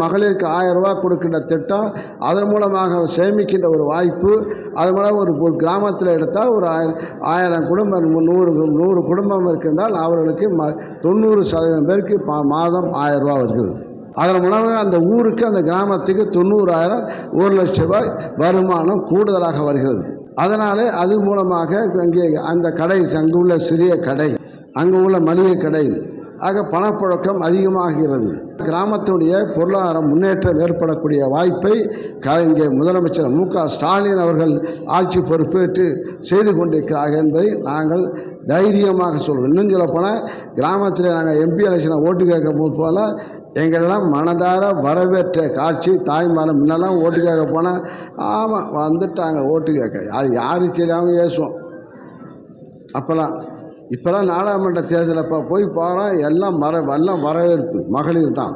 மகளிருக்கு 1000 ரூபா கொடுக்கின்ற திட்டம், அதன் மூலமாக சேமிக்கின்ற ஒரு வாய்ப்பு. அது மூலம் ஒரு கிராமத்தில் எடுத்தால் ஒரு 1000 குடும்பம் 100 குடும்பம் இருக்கின்றால் அவர்களுக்கு 90% பேருக்கு மாதம் 1000 ரூபா வருகிறது. அதன் மூலமாக அந்த ஊருக்கு, அந்த கிராமத்துக்கு 90,000 1,00,000 வருமானம் கூடுதலாக வருகிறது. அதனாலே அது மூலமாக அங்கே அந்த கடை, அங்கு உள்ள சிறிய கடை, அங்கு உள்ள மளிகை கடை, ஆக பணப்புழக்கம் அதிகமாகிறது. கிராமத்தினுடைய பொருளாதார முன்னேற்றம் ஏற்படக்கூடிய வாய்ப்பை இங்கே முதலமைச்சர் மு.க. ஸ்டாலின் அவர்கள் ஆட்சி பொறுப்பேற்று செய்து கொண்டிருக்கிறார்கள் என்பதை நாங்கள் தைரியமாக சொல்கிறோம். இன்னும் சொல்லப்போனால் கிராமத்தில் நாங்கள் எம்பி எலெக்ஷனை ஓட்டு கேட்க போல எங்களெல்லாம் மனதார வரவேற்ற காட்சி. தாய்மாரம் முன்னெல்லாம் ஓட்டு கேட்க போனால் ஆமாம் வந்துட்டாங்க ஓட்டு கேட்க, அது யாரும் தெரியாமல் ஏசுவோம் அப்போல்லாம். இப்போல்லாம் நாடாளுமன்ற தேர்தலில் போய் போகிறோம், எல்லாம் வரவேற்பு மகளிர் தான்.